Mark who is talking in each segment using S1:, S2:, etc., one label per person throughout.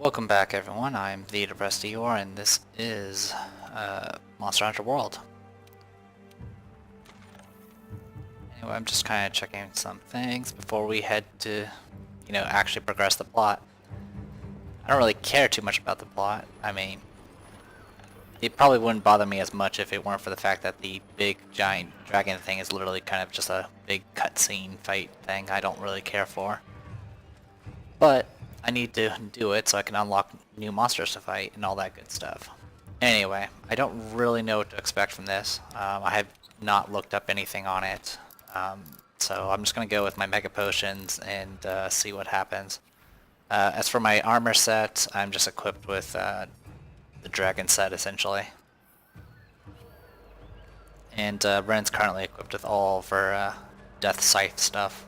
S1: Welcome back everyone, I'm the Depressed Eeyore and this is Monster Hunter World. Anyway, I'm just kind of checking some things before we head to, actually progress the plot. I don't really care too much about the plot. I mean, it probably wouldn't bother me as much if it weren't for the fact that the big giant dragon thing is literally kind of just a big cutscene fight thing I don't really care for. But I need to do it so I can unlock new monsters to fight and all that good stuff. Anyway, I don't really know what to expect from this. I have not looked up anything on it. So I'm just going to go with my Mega Potions and see what happens. As for my armor set, I'm just equipped with the Dragon set essentially. And Ren's currently equipped with all of her Death Scythe stuff.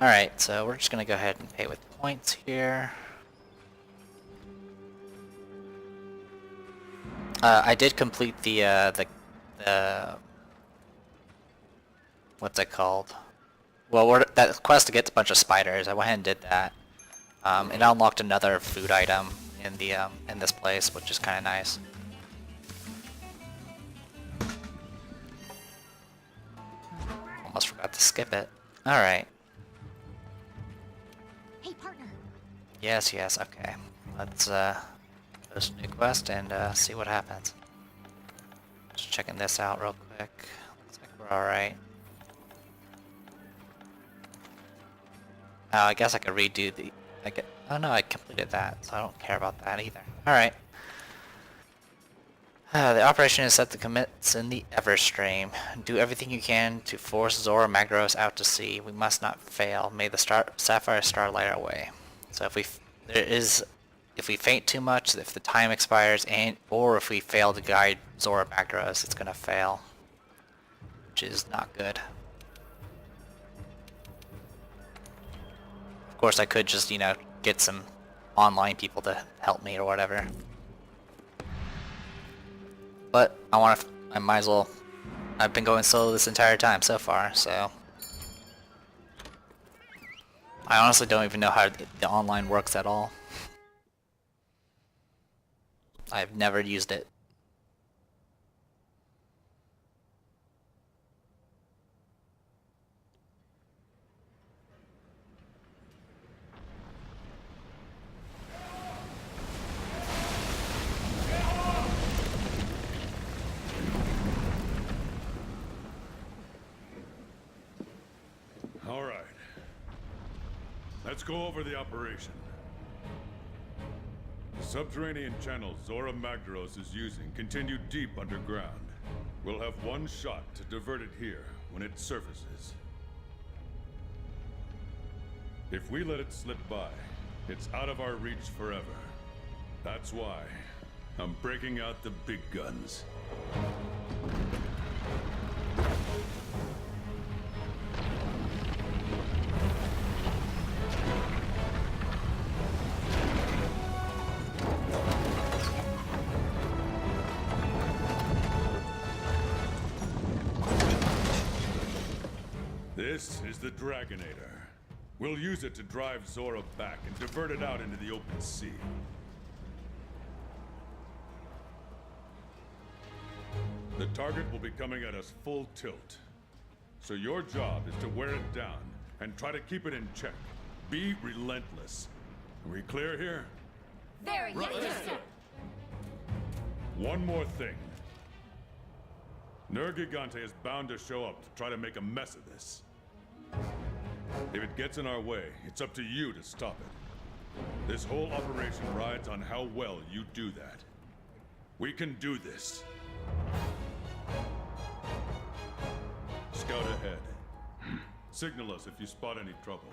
S1: Alright, so we're just going to go ahead and pay with points here. I did complete the what's it called? Well, that quest to get a bunch of spiders. I went ahead and did that. It unlocked another food item in the in this place, which is kind of nice. Almost forgot to skip it. All right.
S2: Hey, partner.
S1: Yes, okay. Let's post a new quest and see what happens. Just checking this out real quick. Looks like we're alright. Oh, I guess I could redo the... oh no, I completed that, so I don't care about that either. Alright. The operation is set to commence in the Everstream. Do everything you can to force Zorah Magdaros out to sea. We must not fail. May the Sapphire Star light our way. So if we faint too much, if the time expires, or if we fail to guide Zorah Magdaros, it's gonna fail, which is not good. Of course, I could just, get some online people to help me or whatever. But I might as well. I've been going solo this entire time so far, so I honestly don't even know how the online works at all. I've never used it.
S3: All right. Let's go over the operation. The subterranean channel Zorah Magdaros is using continue deep underground. We'll have one shot to divert it here when it surfaces. If we let it slip by, it's out of our reach forever. That's why I'm breaking out the big guns. This is the Dragonator. We'll use it to drive Zorah back and divert it out into the open sea. The target will be coming at us full tilt. So your job is to wear it down and try to keep it in check. Be relentless. Are we clear here?
S2: Very yes, sir.
S3: One more thing. Nergigante is bound to show up to try to make a mess of this. If it gets in our way, it's up to you to stop it. This whole operation rides on how well you do that. We can do this. Scout ahead. Signal us if you spot any trouble.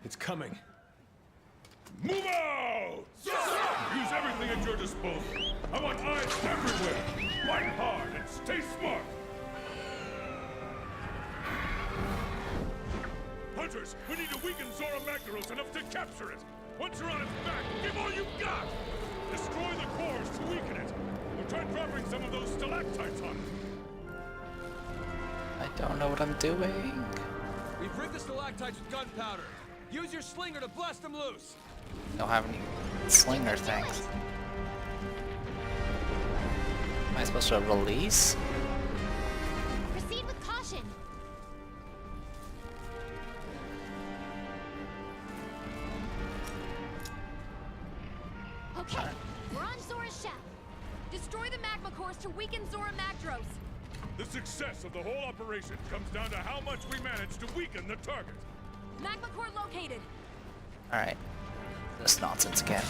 S4: It's coming.
S3: Move out! Use everything at your disposal. I want eyes everywhere. Fight hard and stay smart. Hunters, we need to weaken Zorah Magdaros enough to capture it. Once you're on its back, give all you've got. Destroy the cores to weaken it. But Try dropping some of those stalactites on it.
S1: I don't know what I'm doing.
S4: We've rigged the stalactites with gunpowder. Use your slinger to blast them loose.
S1: Don't have any slinger things. Am I supposed to release?
S2: Proceed with caution. Okay, we're on Zorah's shaft. Destroy the magma cores to weaken Zorah Magdaros.
S3: The success of the whole operation comes down to how much we manage to weaken the target.
S2: Magma core located.
S1: Alright. This nonsense again.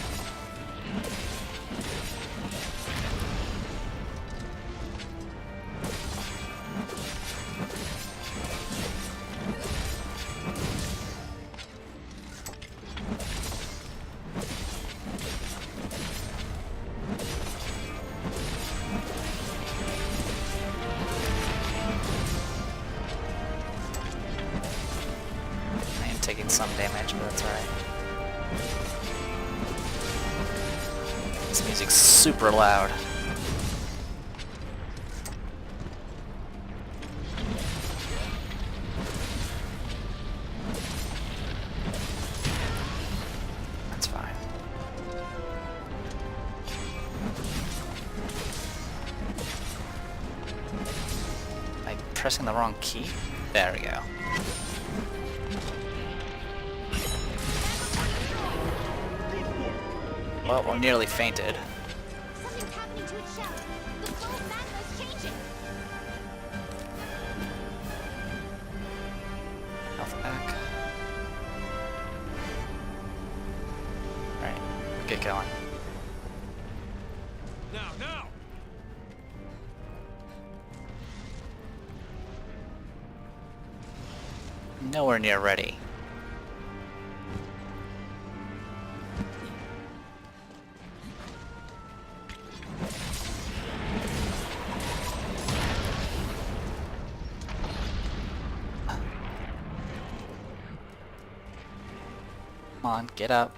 S1: I am taking some damage, but that's alright. This music's super loud. That's fine. Am I pressing the wrong key? There we go. Well, we're nearly fainted.
S2: Something's happening to its shell. The flow of magma is changing.
S1: Health back. Alright, get going.
S4: Now, now!
S1: Nowhere near ready. Come on, get up.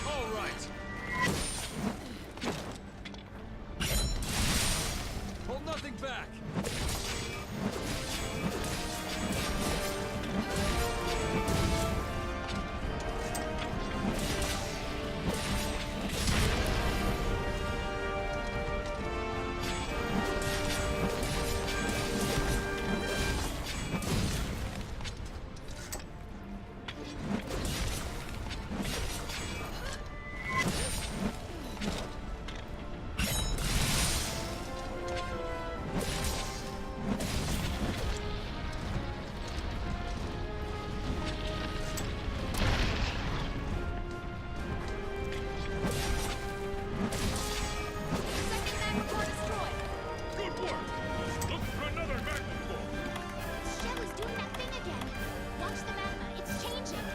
S4: All right. Hold nothing back.
S2: Second magma core destroyed.
S3: Good work! Look for another magma core!
S2: Its shell is doing that thing again. Watch the magma. It's changing.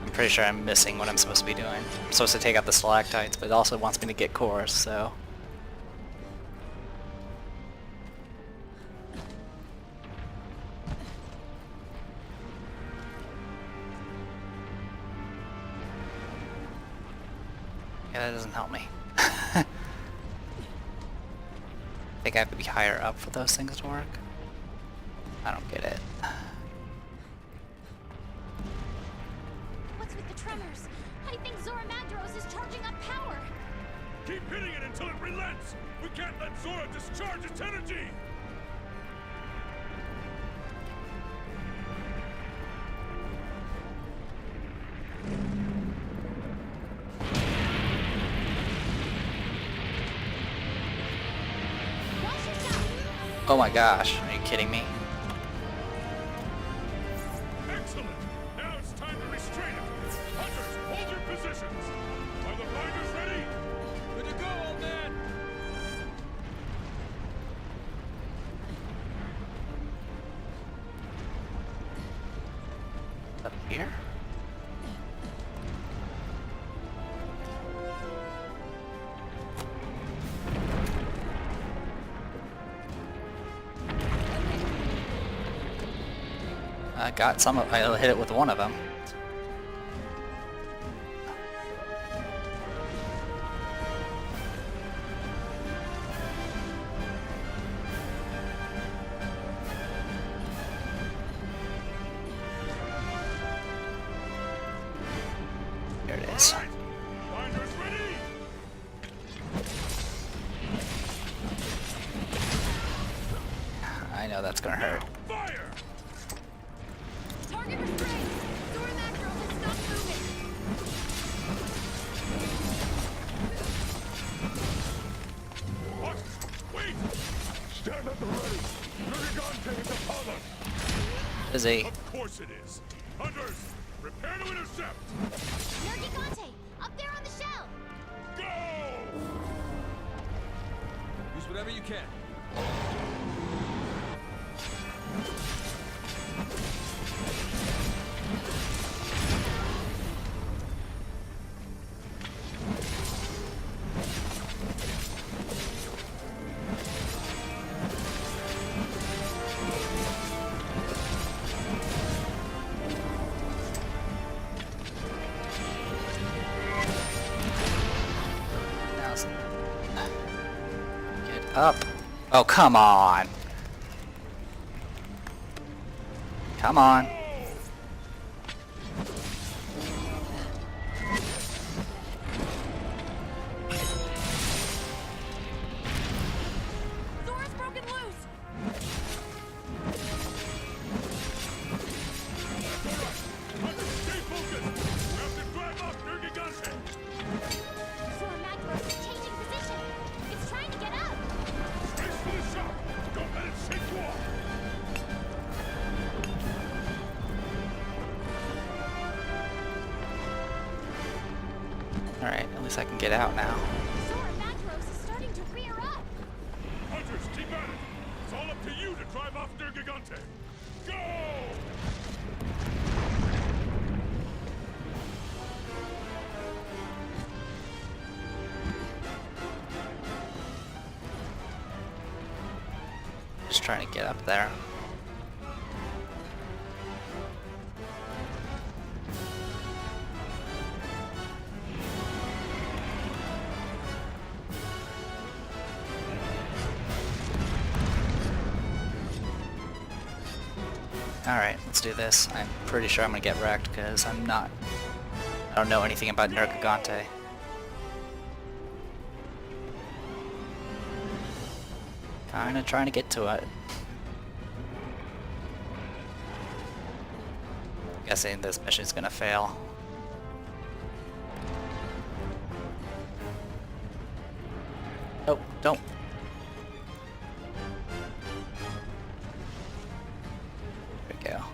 S1: I'm pretty sure I'm missing what I'm supposed to be doing. I'm supposed to take out the stalactites, but it also wants me to get cores, so... Yeah, that doesn't help me. I think I have to be higher up for those things to work. I don't get it.
S2: What's with the tremors? I think Zorah Magdaros is charging up power.
S3: Keep hitting it until it relents! We can't let Zorah discharge its energy!
S2: Watch yourself.
S1: Oh my gosh, are you kidding me?
S3: Excellent! Now it's time to restrain it! Hunters, hold your positions! Are the binders ready?
S4: Good to go, old man.
S1: Up here? I got some of, I hit it with one of them. There it is.
S3: Finders ready!
S1: I know that's gonna hurt.
S3: Fire!
S2: Target restrained. Zorah Magdaros has stopped moving.
S3: What? Wait! Stand at the ready! Nergigante is upon us!
S1: Busy.
S3: Of course it is! Hunters, prepare to intercept!
S2: Nergigante, up there on the shell.
S3: Go!
S4: Use whatever you can.
S1: Now's- Get up. Oh, come on. Come on.
S2: Zorah's broken loose.
S3: Hunters, stay focused! We have to drive off Nergigante!
S2: Zorah Magdaros is changing position. It's trying to get up.
S3: Race for the shop! Don't let it shake you off!
S1: Alright, at least I can get out now.
S2: Zorah Magdaros is starting to rear up.
S3: Hunters, keep at it! It's all up to you to drive off Nergigante! Go!
S1: Just trying to get up there. Alright, let's do this. I'm pretty sure I'm gonna get wrecked because I don't know anything about Nergigante. Kinda trying to get to it. Guessing this mission's gonna fail. Nope, don't. There we go.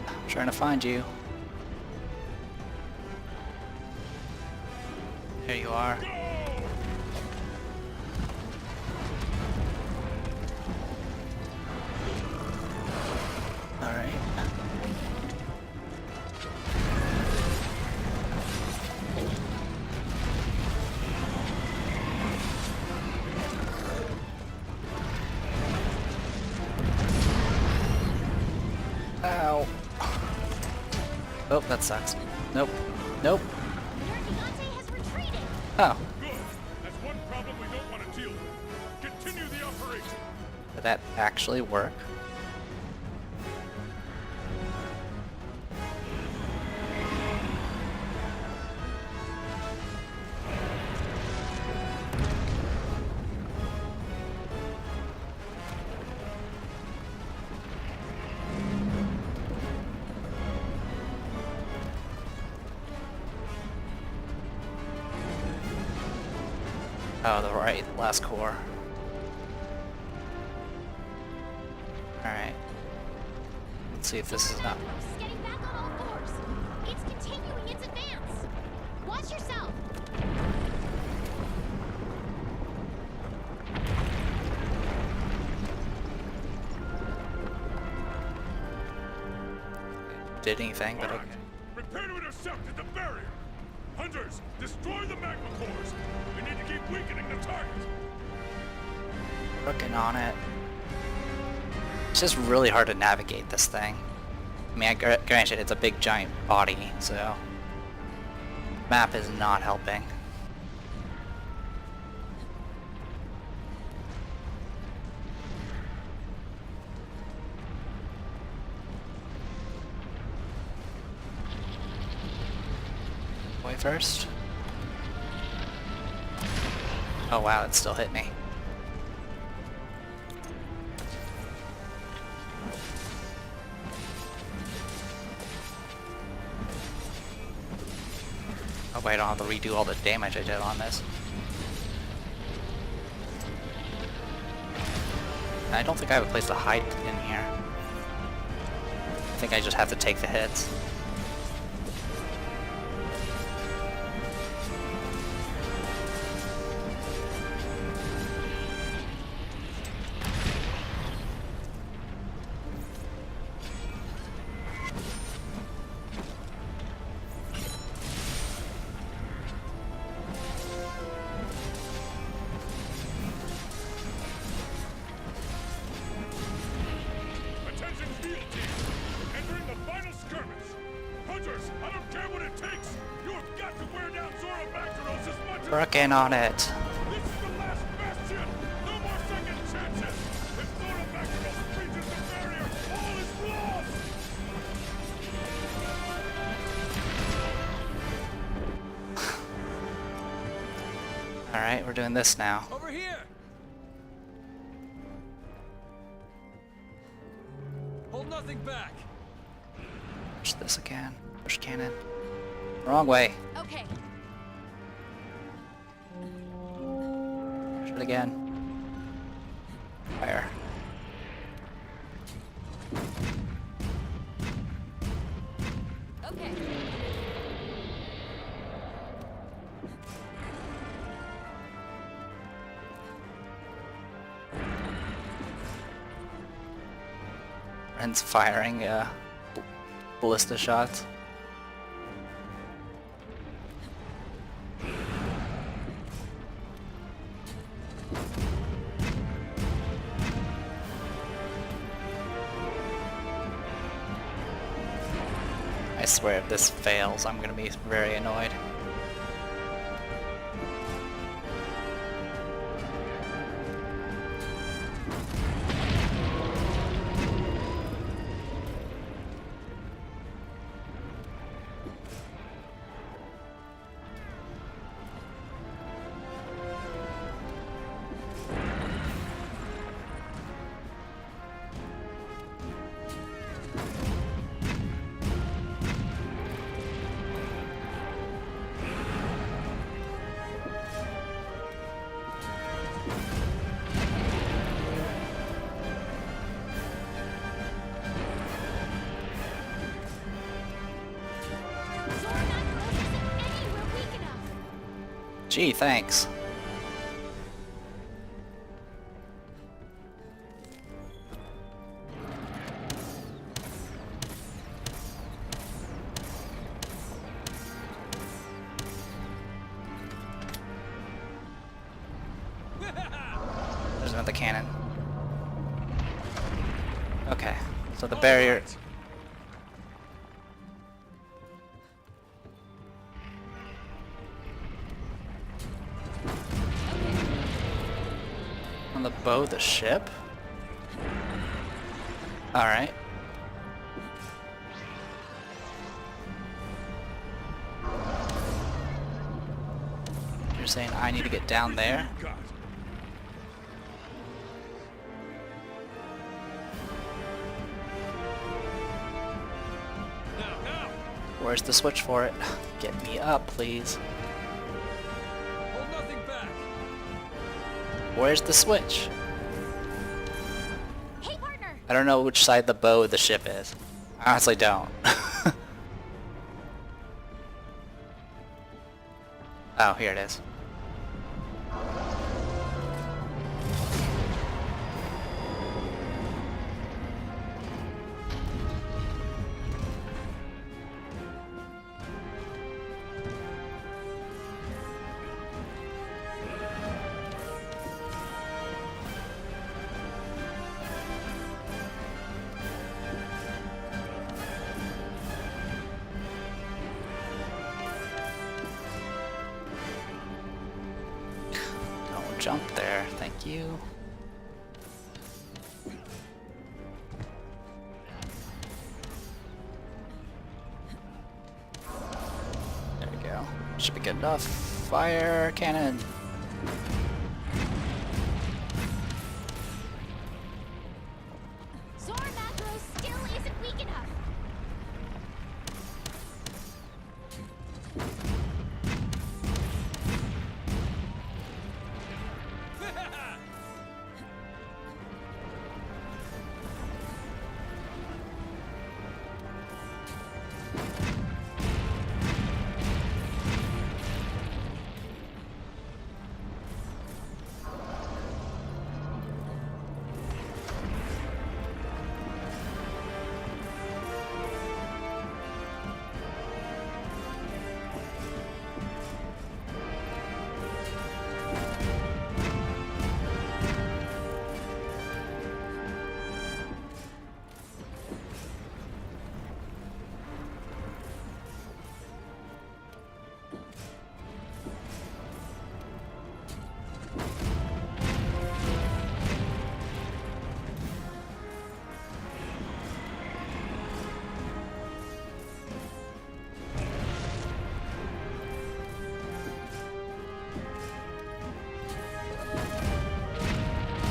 S1: I'm trying to find you. There you are. Alright. Ow. Oh, that sucks. Nope. Nope.
S2: Nergigante has retreated.
S1: Oh.
S3: Good! That's one problem we don't want to deal with. Continue the operation!
S1: Did that actually work? Oh, the right, last core. Alright. Let's see if this is not...
S2: Magdaros is getting back on all fours. It's continuing its advance. Watch yourself.
S1: did anything, but okay.
S3: Prepare to intercept at the barrier! Hunters, destroy the magma cores! We need to keep weakening the target!
S1: Working on it. It's just really hard to navigate this thing. I mean, granted, it's a big giant body, so map is not helping. Way first. Oh wow, it still hit me. Oh wait, I don't have to redo all the damage I did on this. I don't think I have a place to hide in here. I think I just have to take the hits.
S3: Attention field team! Entering the final skirmish! Hunters, I don't care what it takes! You have got to wear down Zorah Magdaros as much as...
S1: Working on it.
S3: This is the last bastion! No more second chances! If Zorah Magdaros breaches the barrier, all is lost!
S1: Alright, we're doing this now.
S4: Over here! Hold nothing back!
S1: Push this again. Push cannon. Wrong way.
S2: Okay.
S1: Push it again. Fire.
S2: Okay.
S1: Ren's firing ballista shots. I swear if this fails, I'm gonna be very annoyed.
S2: Zorah Magdaros isn't anywhere weak enough.
S1: Gee, thanks. There's another cannon. Okay, so the barrier... On the bow, the ship? Alright. You're saying I need to get down there?
S3: Got.
S4: Now!
S1: Where's the switch for it? Get me up, please.
S4: Hold nothing back!
S1: Where's the switch?
S2: Hey, partner.
S1: I don't know which side the bow of the ship is. I honestly don't. Oh, here it is. jump there. Thank you. There we go. Should be good enough. Fire cannon.
S2: Zorah Magdaros still isn't weak enough.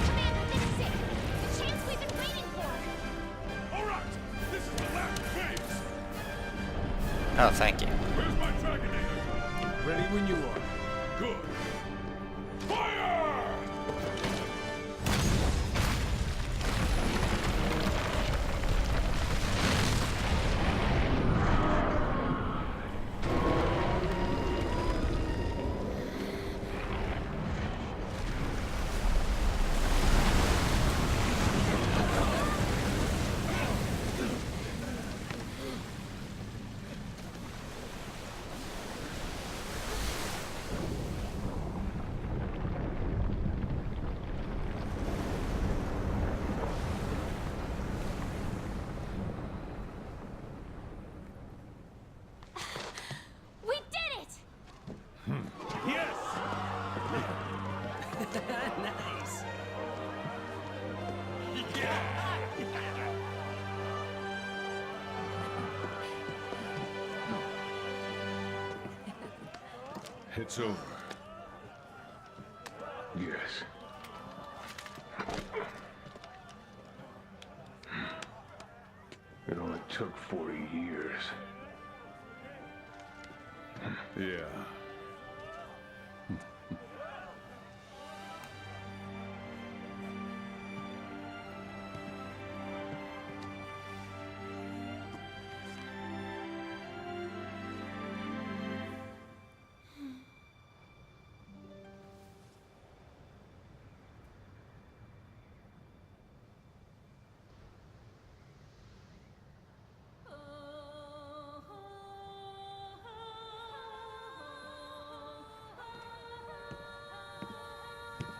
S2: Commander, this is it. The chance we've been waiting for.
S3: Alright! This is the last phase!
S1: Oh, thank you.
S3: Where's my Dragonator?
S4: Ready when you are.
S3: Good. Fire!
S2: We did it!
S3: Yes!
S4: Nice.
S3: It's over.
S5: Yes. It only took 40 years.
S3: Yeah.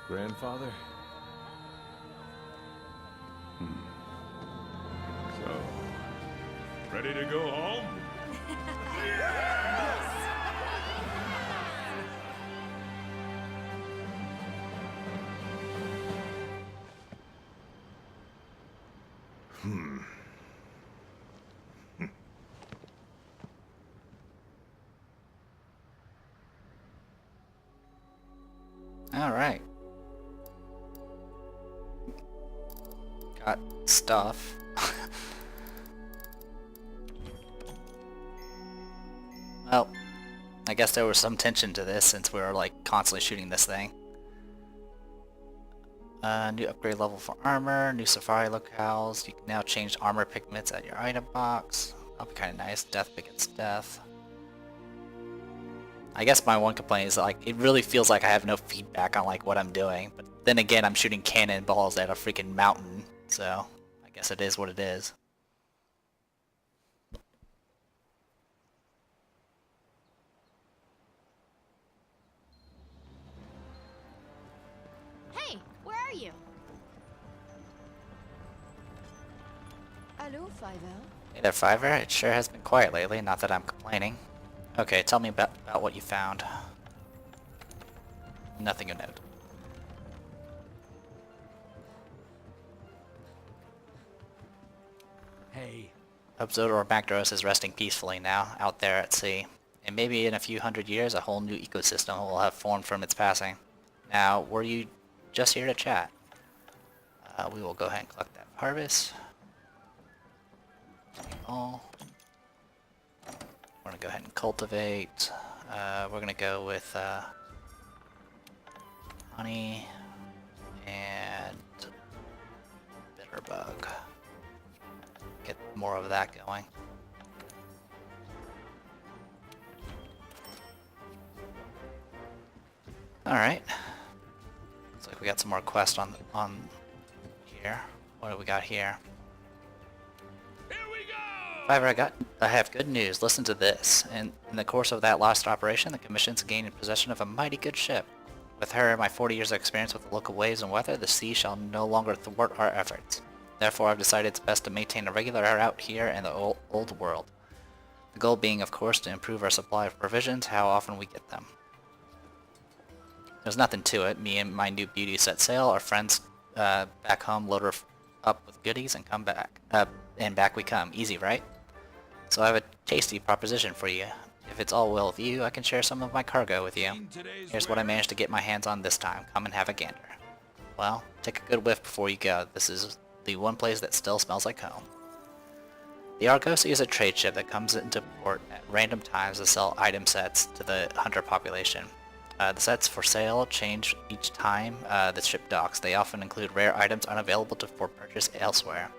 S4: Grandfather?
S3: So, ready to go home?
S1: All right. Got stuff. Well, I guess there was some tension to this since we were like constantly shooting this thing. New upgrade level for armor, new safari locales. You can now change armor pigments at your item box. That'll be kind of nice. Death begets death. I guess my one complaint is like it really feels like I have no feedback on like what I'm doing. But then again, I'm shooting cannonballs at a freaking mountain, so I guess it is what it is.
S2: Hey, where are you? Hello, Fiver.
S1: Hey there, Fiver. It sure has been quiet lately, not that I'm complaining. Okay, tell me about what you found. Nothing of note.
S4: Hey.
S1: Hope Zorah or Magdaros is resting peacefully now, out there at sea. And maybe in a few hundred years, a whole new ecosystem will have formed from its passing. Now, were you just here to chat? We will go ahead and collect that harvest. All. We're gonna go ahead and cultivate. We're gonna go with honey and bitterbug. Get more of that going. Alright. Looks like we got some more quests on here. What do we got here?
S3: Here we go!
S1: However, I have good news. Listen to this. In the course of that last operation, the Commission's gained possession of a mighty good ship. With her and my 40 years of experience with the local waves and weather, the sea shall no longer thwart our efforts. Therefore, I've decided it's best to maintain a regular route here in the old world. The goal being, of course, to improve our supply of provisions, how often we get them. There's nothing to it. Me and my new beauty set sail. Our friends back home load her up with goodies and come back. And back we come. Easy, right? So I have a tasty proposition for you. If it's all well with you, I can share some of my cargo with you. Here's what I managed to get my hands on this time. Come and have a gander. Well, take a good whiff before you go. This is the one place that still smells like home. The Argosy is a trade ship that comes into port at random times to sell item sets to the hunter population. The sets for sale change each time the ship docks. They often include rare items unavailable for purchase elsewhere,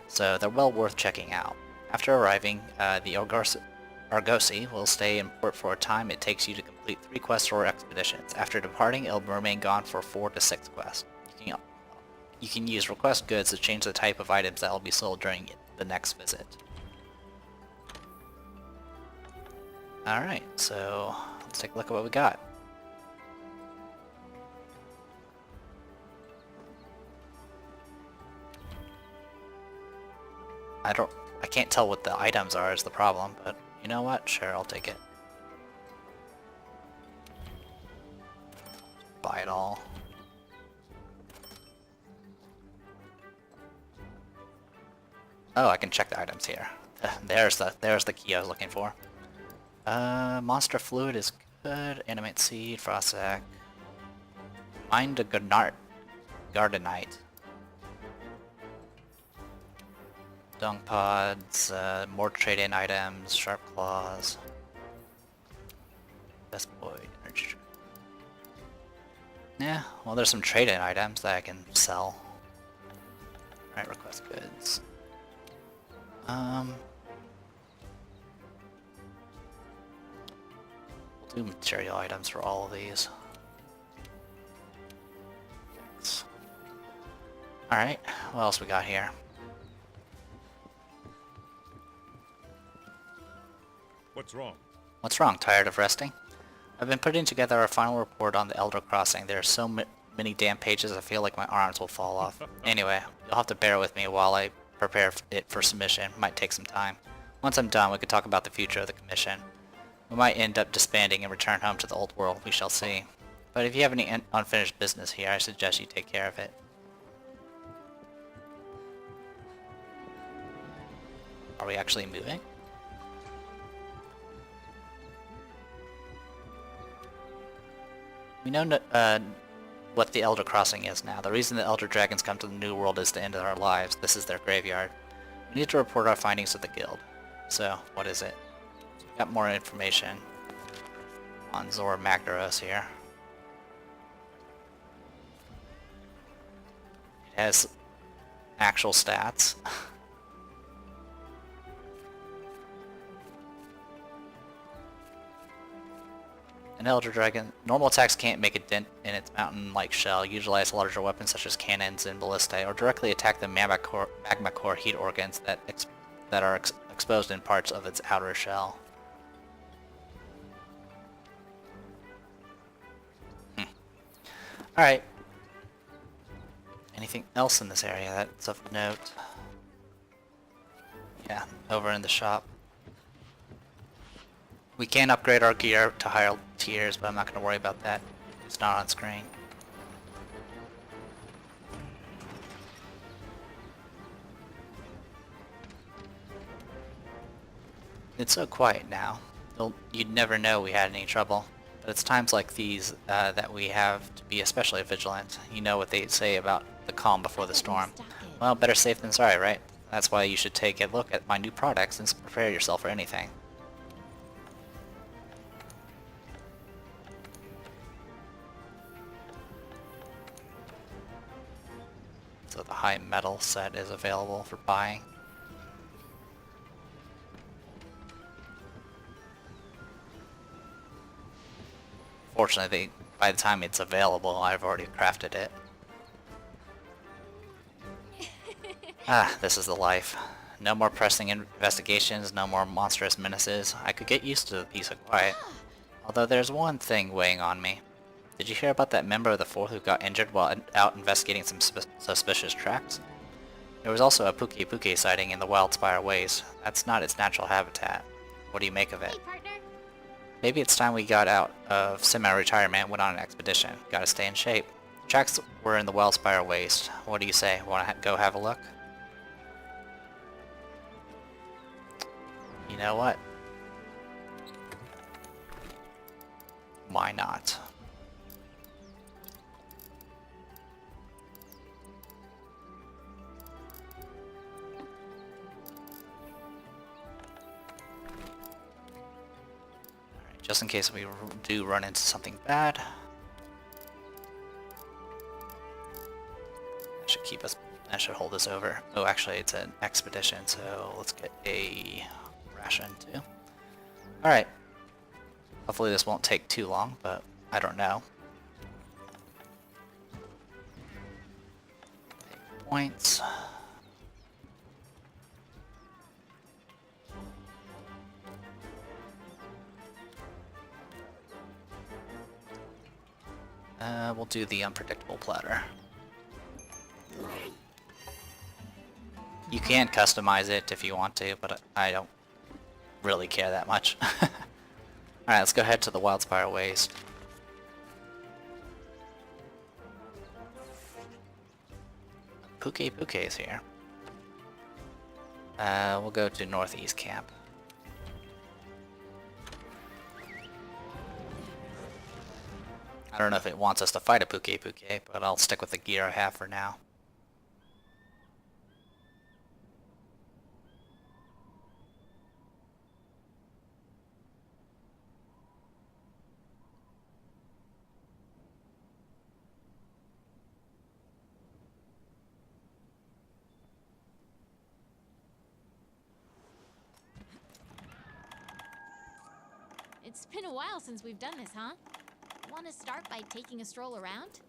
S1: so they're well worth checking out. After arriving, the Argosy will stay in port for a time. It takes you to complete 3 quests or expeditions. After departing, it will remain gone for 4 to 6 quests. You can use request goods to change the type of items that will be sold during the next visit. Alright, so let's take a look at what we got. I can't tell what the items are is the problem, but you know what? Sure, I'll take it. Buy it all. Oh, I can check the items here. There's the key I was looking for. Monster fluid is good. Animate seed, frost sac. Mind a gardenite. Dung pods, more trade-in items, sharp claws. Best boy energy. Yeah, well there's some trade-in items that I can sell. Right, request goods. We'll do material items for all of these. Alright, what else we got here?
S3: What's wrong?
S1: What's wrong? Tired of resting? I've been putting together our final report on the Elder Crossing. There are so many damn pages I feel like my arms will fall off. Anyway, you'll have to bear with me while I prepare it for submission. Might take some time. Once I'm done, we could talk about the future of the Commission. We might end up disbanding and return home to the old world. We shall see. But if you have any unfinished business here, I suggest you take care of it. Are we actually moving? We know what the Elder Crossing is now. The reason the Elder Dragons come to the New World is to end our lives. This is their graveyard. We need to report our findings to the guild. So, what is it? So we got more information on Zorah Magdaros here. It has actual stats. An Elder Dragon. Normal attacks can't make a dent in its mountain-like shell, utilize larger weapons such as cannons and ballistae, or directly attack the magma core heat organs that are exposed in parts of its outer shell. Alright. Anything else in this area that's of note? Yeah, over in the shop. We can upgrade our gear to higher tiers, but I'm not going to worry about that. It's not on screen. It's so quiet now. You'd never know we had any trouble. But it's times like these that we have to be especially vigilant. You know what they say about the calm before the storm. Well, better safe than sorry, right? That's why you should take a look at my new products and prepare yourself for anything. So the high metal set is available for buying. Fortunately, by the time it's available, I've already crafted it. Ah, this is the life. No more pressing investigations, no more monstrous menaces. I could get used to the peace and quiet. Although there's one thing weighing on me. Did you hear about that member of the Fourth who got injured while out investigating some suspicious tracks? There was also a Pukei-Pukei sighting in the Wildspire Ways. That's not its natural habitat. What do you make of it?
S2: Hey, partner.
S1: Maybe it's time we got out of semi-retirement and went on an expedition. Gotta stay in shape. Tracks were in the Wellspire Waste. What do you say? Wanna go have a look? You know what? Why not? Alright, just in case we do run into something bad. That should keep us, that should hold us over. Oh, actually it's an expedition, so let's get a ration too. Alright. Hopefully this won't take too long, but I don't know. Points. We'll do the unpredictable platter. You can customize it if you want to, but I don't really care that much. Alright, let's go head to the Wildspire Waste. Pukei-Pukei is here. We'll go to Northeast Camp. I don't know if it wants us to fight a Pukei-Pukei, but I'll stick with the gear I have for now.
S2: It's been a while since we've done this, huh? Want to start by taking a stroll around?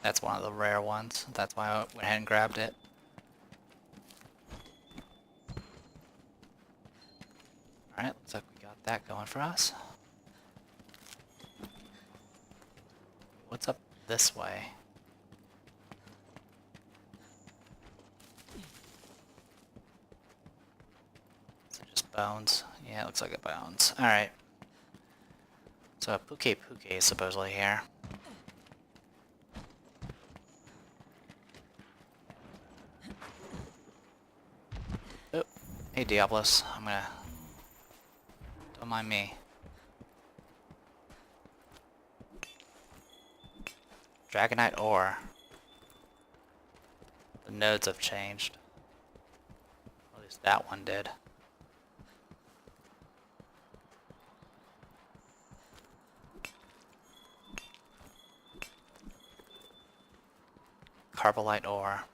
S1: That's one of the rare ones. That's why I went ahead and grabbed it. Alright, looks like we got that going for us. What's up this way? Is it just bones? Yeah, it looks like a bones. Alright. So Pukei-Pukei is supposedly here. Oh, hey Diablos, I'm gonna... Don't mind me. Dragonite ore. The nodes have changed. At least that one did. Carbolite ore.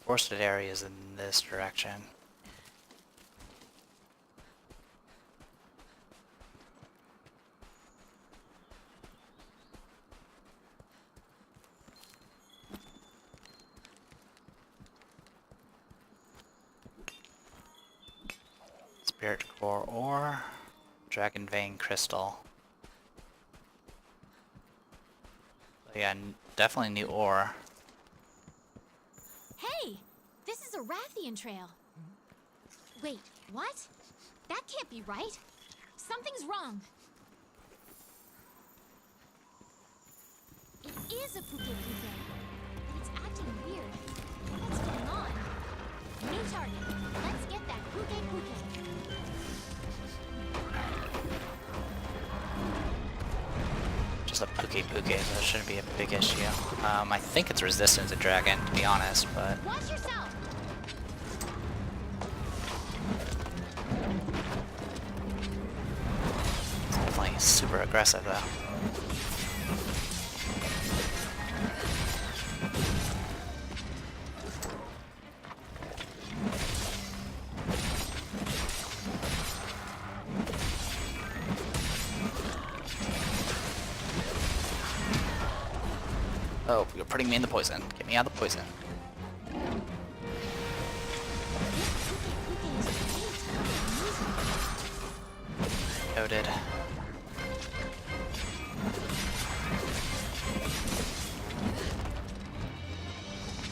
S1: Forested areas in this direction. Spirit Core ore, Dragon Vein Crystal. So yeah, definitely new ore.
S2: Hey! This is a Rathian trail. Wait, what? That can't be right. Something's wrong. It is a Pukei-Pukei, but it's acting weird. What's going on? New target. Let's get that Pukei-Pukei.
S1: Just a Pukei-Pukei, so that shouldn't be a big issue. I think it's resistant to dragon, to be honest, but
S2: Watch yourself!
S1: it's definitely super aggressive though. Oh, you're putting me in the poison. Get me out of the poison. Noted.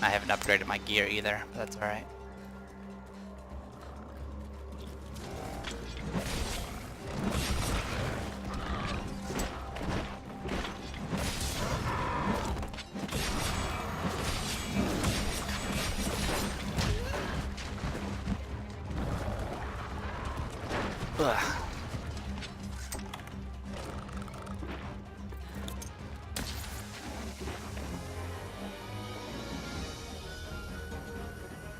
S1: I haven't upgraded my gear either, but that's alright. Ugh.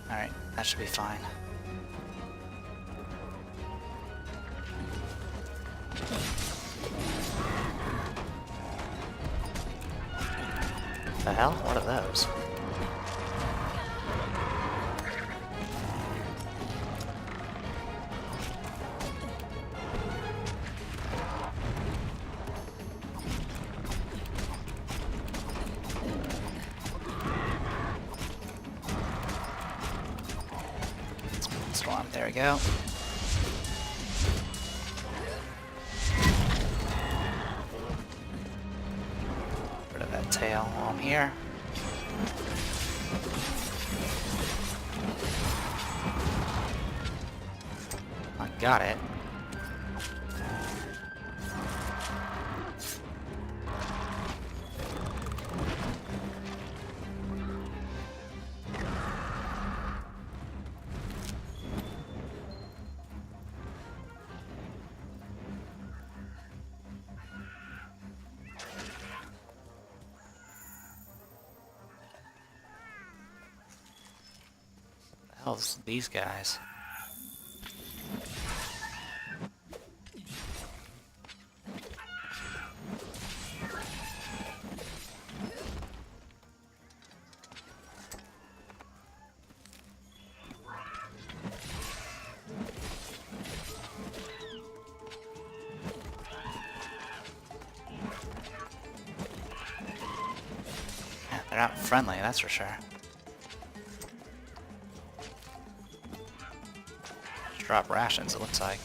S1: Alright, that should be fine. The hell? What are those? Storm, there we go. Rid of that tail while I'm here. I got it. The hell's these guys? Yeah, they're not friendly, that's for sure. Drop rations, it looks like.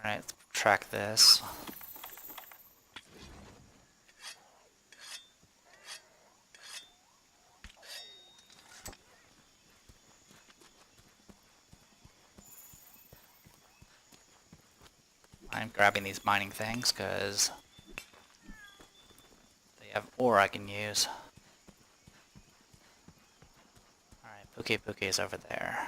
S1: Alright, let's track this. I'm grabbing these mining things because they have ore I can use. Alright, Pukei-Pukei is over there.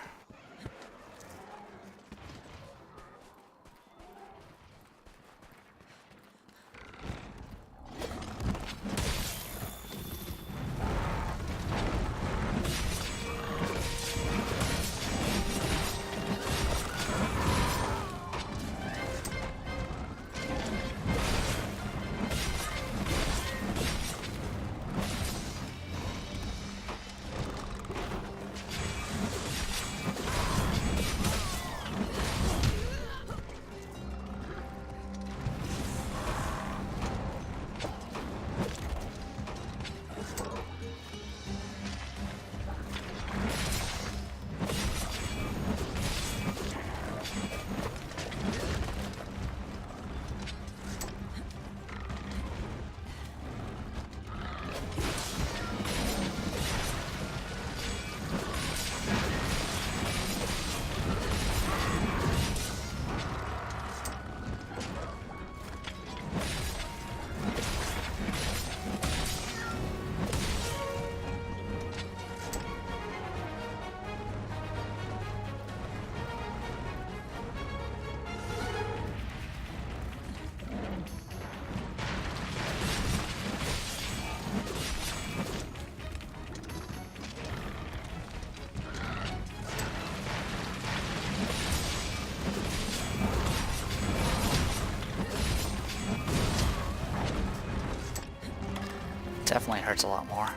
S1: definitely hurts a lot more.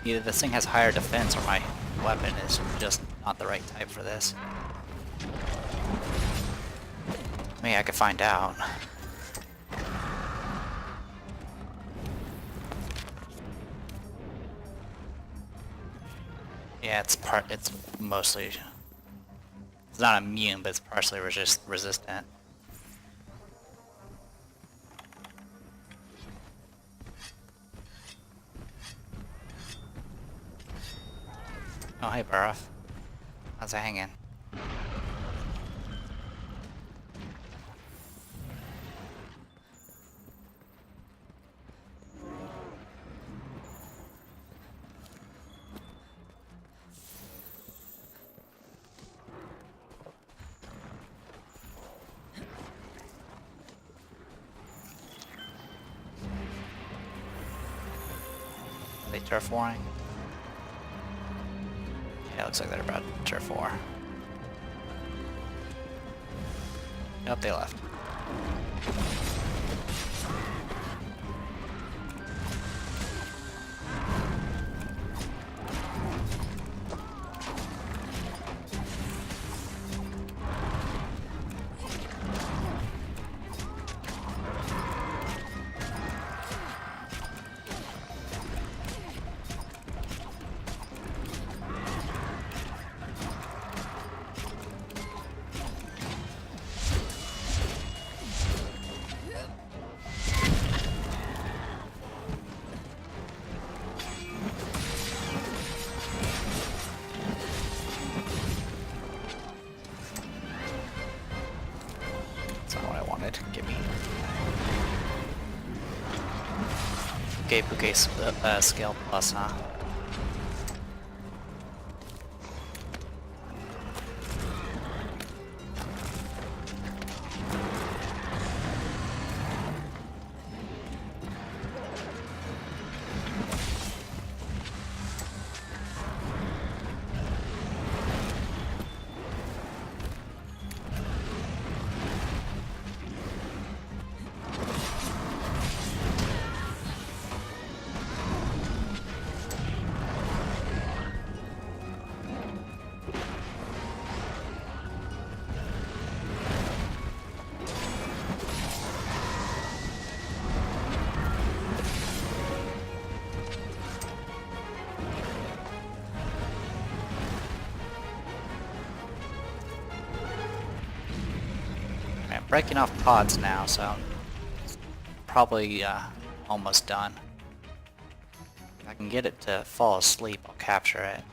S1: Either this thing has higher defense or my weapon is just not the right type for this. Maybe I could find out. Yeah, it's mostly, it's not immune, but it's partially resistant. Oh, hey, Barroth. How's it hanging? Are they turf warring? Yeah, looks like they're about to turf war. Nope, they left. That's not what I wanted. Give me. Pukei-Pukei scale plus, huh? I'm breaking off pods now, so it's probably almost done. If I can get it to fall asleep, I'll capture it.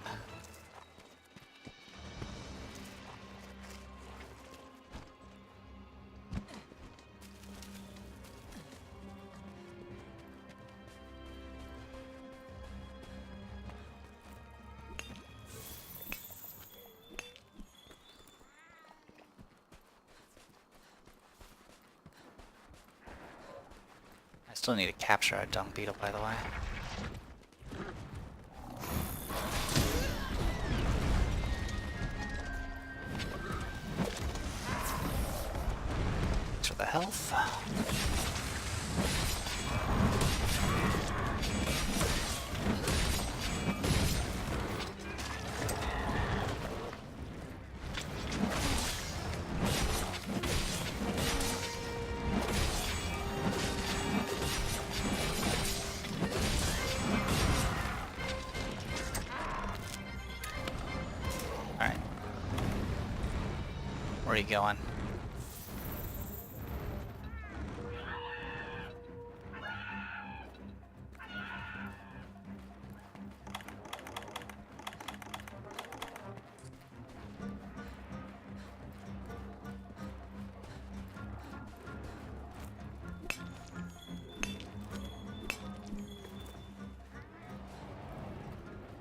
S1: I still need to capture a dung beetle, by the way. Thanks for the health. Alright. Where are you going?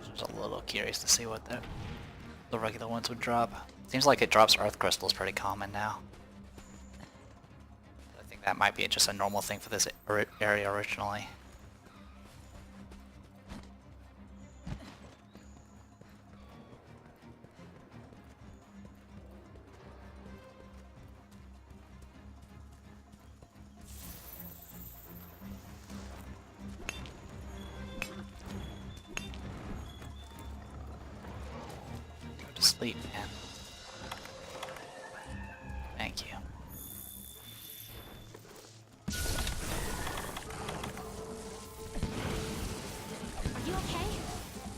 S1: Just a little curious to see what the regular ones would drop. Seems like it drops earth crystals pretty common now. I think that might be just a normal thing for this area originally. Go to sleep, man. Thank you.
S2: Are you okay?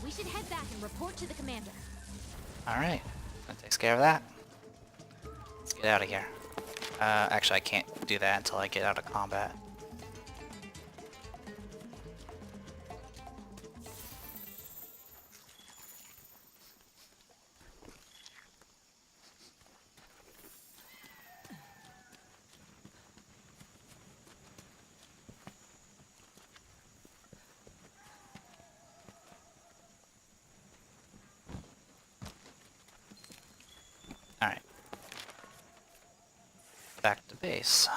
S2: We should head back and report to the commander.
S1: Alright, that takes care of that. Let's get out of here. Actually I can't do that until I get out of combat. Alright. Back to base.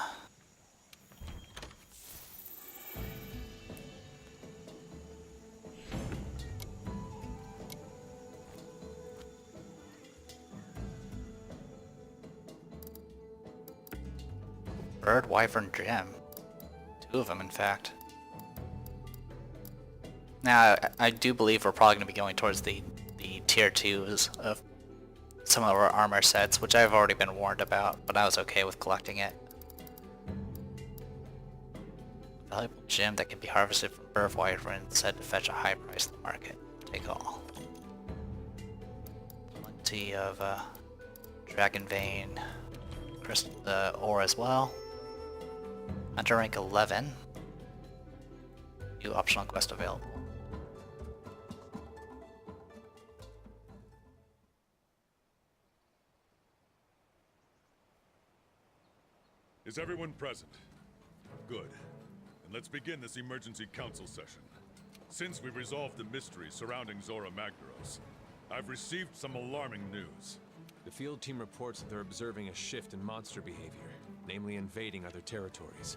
S1: Bird, Wyvern, Gem. 2 of them, in fact. Now, I do believe we're probably going to be going towards the tier 2s of some of our armor sets, which I've already been warned about, but I was okay with collecting it. Valuable gem that can be harvested from Bird Wyvern said to fetch a high price in the market. Take all. Plenty of Dragon Vein crystal ore as well. Hunter rank 11. New optional quest available.
S3: Is everyone present? Good. And let's begin this emergency council session. Since we resolved the mystery surrounding Zorah Magdaros, I've received some alarming news.
S4: The field team reports that they're observing a shift in monster behavior, namely invading other territories.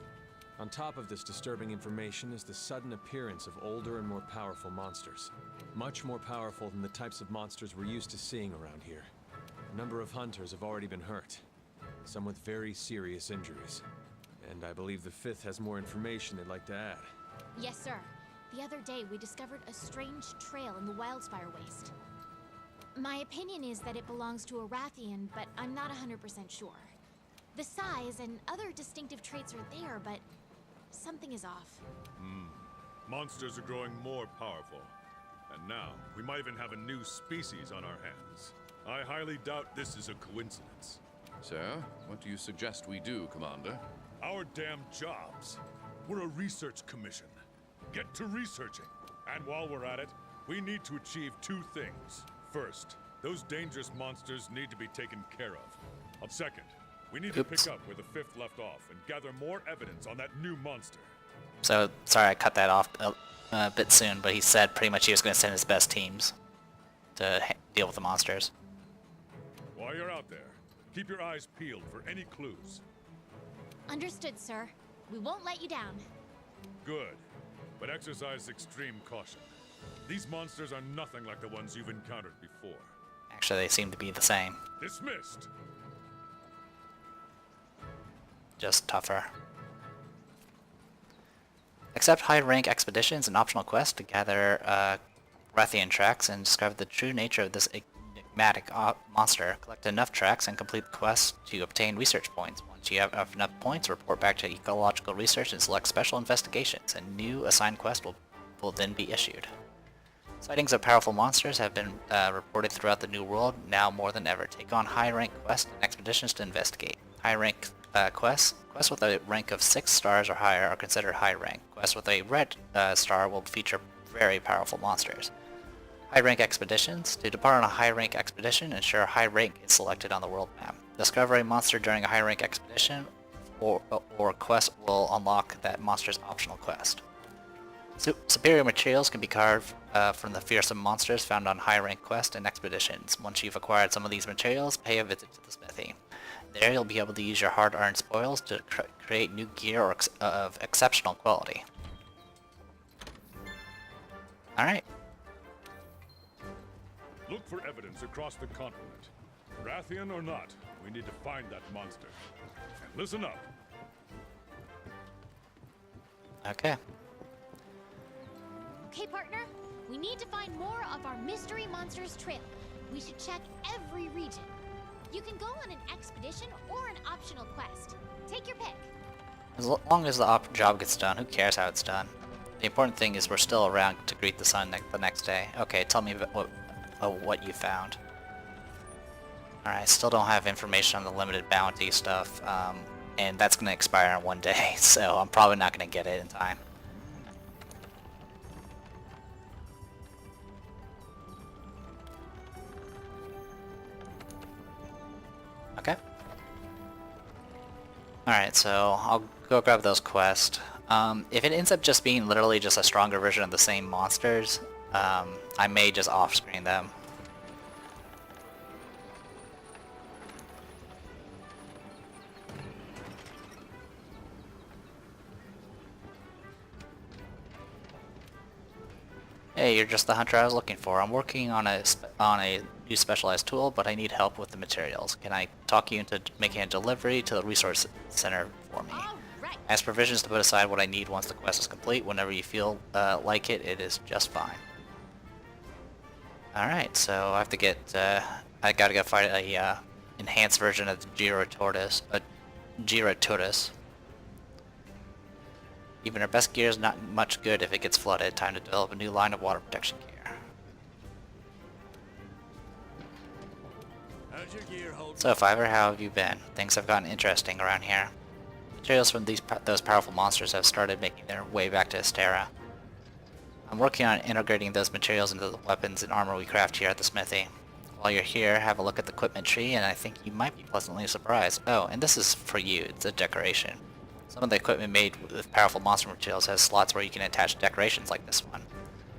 S4: On top of this disturbing information is the sudden appearance of older and more powerful monsters. Much more powerful than the types of monsters we're used to seeing around here. A number of hunters have already been hurt, some with very serious injuries. And I believe the 5th has more information they'd like to add.
S2: Yes, sir. The other day, we discovered a strange trail in the Wildspire Waste. My opinion is that it belongs to a Rathian, but I'm not 100% sure. The size and other distinctive traits are there, but something is off.
S3: Monsters are growing more powerful. And now, we might even have a new species on our hands. I highly doubt this is a coincidence.
S6: Sir, what do you suggest we do, Commander?
S3: Our damn jobs. We're a research commission. Get to researching. And while we're at it, we need to achieve 2 things. First, those dangerous monsters need to be taken care of. Second, we need to pick up where the 5th left off and gather more evidence on that new monster.
S1: So, sorry I cut that off a bit soon, but he said pretty much he was going to send his best teams to deal with the monsters.
S3: While you're out there, keep your eyes peeled for any clues.
S2: Understood, sir. We won't let you down.
S3: Good, but exercise extreme caution. These monsters are nothing like the ones you've encountered before.
S1: Actually, they seem to be the same.
S3: Dismissed!
S1: Just tougher. Accept high-rank expeditions and optional quests to gather Rathian tracks and discover the true nature of this enigmatic monster. Collect enough tracks and complete the quest to obtain research points. Once you have enough points, report back to ecological research and select special investigations. A new assigned quest will then be issued. Sightings of powerful monsters have been reported throughout the New World, now more than ever. Take on high-rank quests and expeditions to investigate. High-rank quests with a rank of 6 stars or higher are considered high-rank. Quests with a red star will feature very powerful monsters. High-rank expeditions. To depart on a high-rank expedition, ensure high rank is selected on the world map. Discover a monster during a high-rank expedition or quest will unlock that monster's optional quest. Superior materials can be carved from the fearsome monsters found on high-rank quests and expeditions. Once you've acquired some of these materials, pay a visit to the smithy. There you'll be able to use your hard-earned spoils to create new gear of exceptional quality. Alright.
S3: Look for evidence across the continent. Rathian or not, we need to find that monster. And listen up.
S1: Okay.
S2: Okay, partner. We need to find more of our mystery monsters trail. We should check every region. You can go on an expedition or an optional quest. Take your pick.
S1: As long as the job gets done, who cares how it's done? The important thing is we're still around to greet the sun the next day. Okay, tell me about what you found. Alright, still don't have information on the limited bounty stuff, and that's going to expire in 1 day, so I'm probably not going to get it in time. Okay. Alright, so I'll go grab those quests. If it ends up just being literally just a stronger version of the same monsters, I may just off-screen them. Hey, you're just the hunter I was looking for. I'm working on a new specialized tool, but I need help with the materials. Can I talk you into making a delivery to the resource center for me?
S2: All right.
S1: I ask provisions to put aside what I need once the quest is complete. Whenever you feel like it, it is just fine. Alright, so I have to get, I gotta go fight a enhanced version of the Giratorus. Even our best gear is not much good if it gets flooded. Time to develop a new line of water protection gear.
S7: How's your gear holding?
S1: So, Fiverr, how have you been? Things have gotten interesting around here. Materials from those powerful monsters have started making their way back to Astera. I'm working on integrating those materials into the weapons and armor we craft here at the smithy. While you're here, have a look at the equipment tree, and I think you might be pleasantly surprised. Oh, and this is for you. It's a decoration. Some of the equipment made with powerful monster materials has slots where you can attach decorations like this one.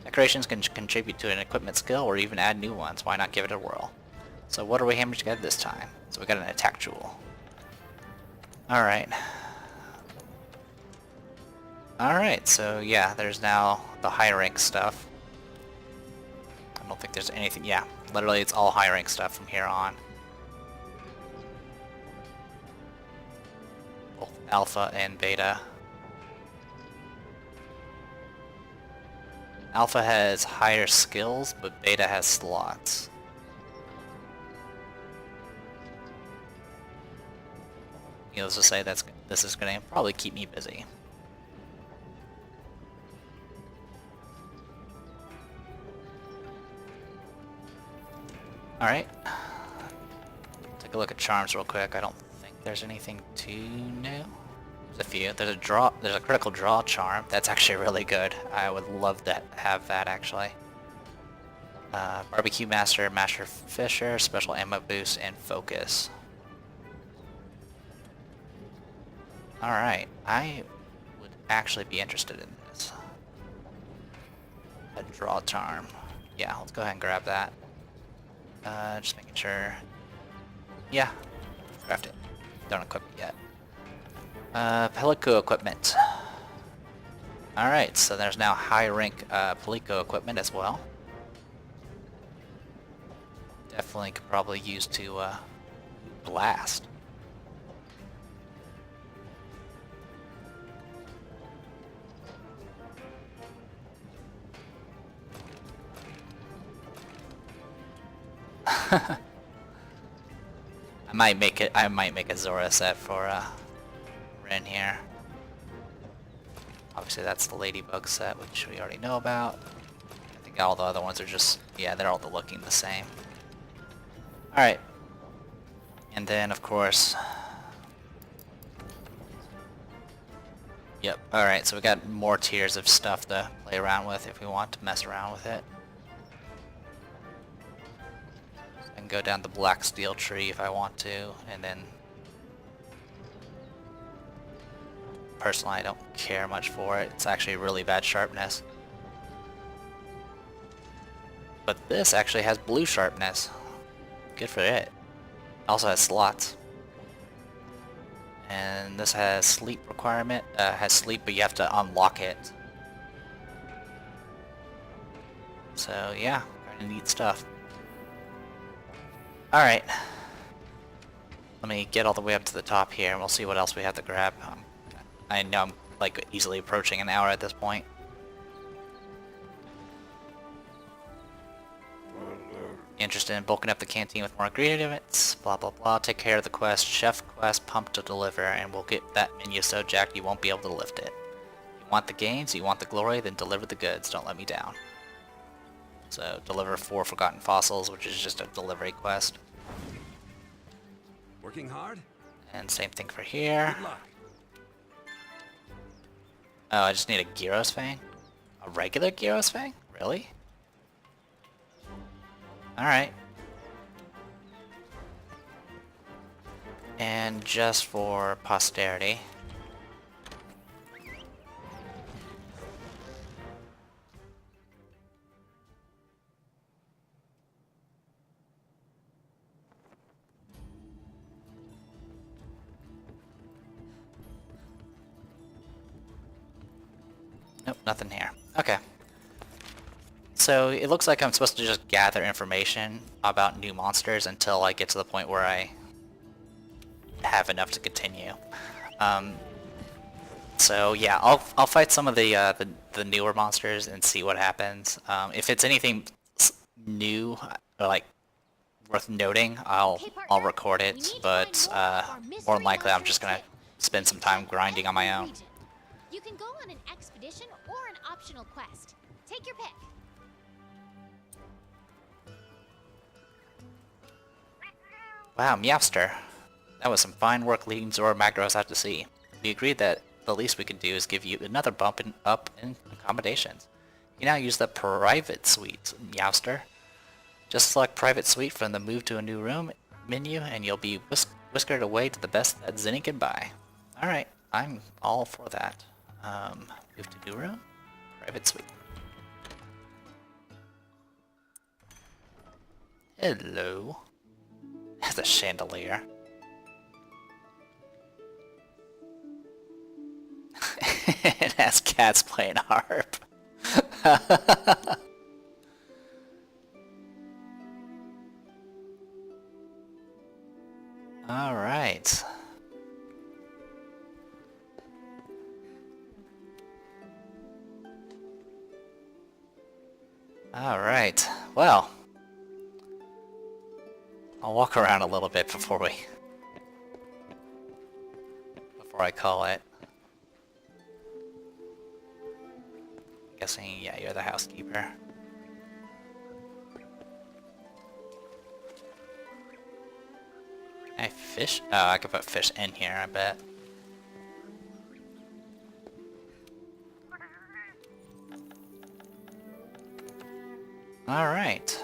S1: Decorations can contribute to an equipment skill or even add new ones. Why not give it a whirl? So what are we hammering together this time? So we got an attack jewel. Alright. Alright, so yeah, there's now the high rank stuff. I don't think there's anything, yeah, literally it's all high rank stuff from here on. Both alpha and beta. Alpha has higher skills, but beta has slots. Needless to say, this is going to probably keep me busy. Alright. Take a look at charms real quick. I don't think there's anything too new. There's a few. There's a critical draw charm. That's actually really good. I would love to have that actually. Barbecue Master, Master Fisher, Special Ammo Boost, and Focus. Alright, I would actually be interested in this. A draw charm. Yeah, let's go ahead and grab that. Just making sure. Yeah, craft it. Don't equip it yet. Pelico equipment. Alright, so there's now high rank Pelico equipment as well. Definitely could probably use to blast. I might make a Zorah set for Ren here. Obviously that's the Ladybug set, which we already know about. I think all the other ones are just, yeah, they're all looking the same. Alright. And then of course, yep, alright, so we got more tiers of stuff to play around with if we want to mess around with it. And go down the black steel tree if I want to, and then personally I don't care much for it. It's actually really bad sharpness. But this actually has blue sharpness. Good for it. Also has slots. And this has sleep requirement. Has sleep, but you have to unlock it. So yeah, kind of neat stuff. Alright. Let me get all the way up to the top here and we'll see what else we have to grab. I know I'm like easily approaching an hour at this point. Interested in bulking up the canteen with more ingredients, blah blah blah, take care of the quest, chef quest, pump to deliver, and we'll get that menu so jacked you won't be able to lift it. You want the gains, you want the glory, then deliver the goods, don't let me down. So deliver 4 forgotten fossils, which is just a delivery quest.
S7: Working hard?
S1: And same thing for here.
S7: Good luck.
S1: Oh, I just need a Gyros Fang? A regular Gyros Fang? Really? Alright. And just for posterity. Nope, nothing here. Okay. So it looks like I'm supposed to just gather information about new monsters until I get to the point where I have enough to continue. So yeah, I'll fight some of the newer monsters and see what happens. If it's anything new or like worth noting, I'll record it. But more than likely, I'm just gonna spend some time grinding on my own.
S2: You can go on an expedition or an optional quest. Take your pick.
S1: Wow, Meowster. That was some fine work leading Zorah Magdaros out to sea. We agreed that the least we could do is give you another bump up in accommodations. You now use the private suite, Meowster. Just select private suite from the move to a new room menu and you'll be whiskered away to the best that Zinni can buy. Alright, I'm all for that. Move to new room, private suite. Hello. There's a chandelier. It has cats playing harp. Alright. Alright, well, I'll walk around a little bit before I call it. Guessing, yeah, you're the housekeeper. Can I fish? Oh, I could put fish in here, I bet. Alright.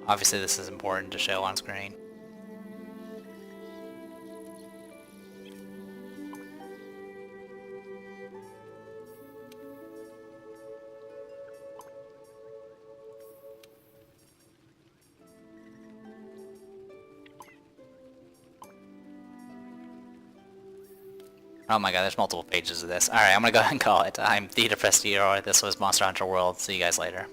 S1: Obviously this is important to show on screen. Oh my god, there's multiple pages of this. Alright, I'm gonna go ahead and call it. I'm the Depressed Hero. This was Monster Hunter World. See you guys later.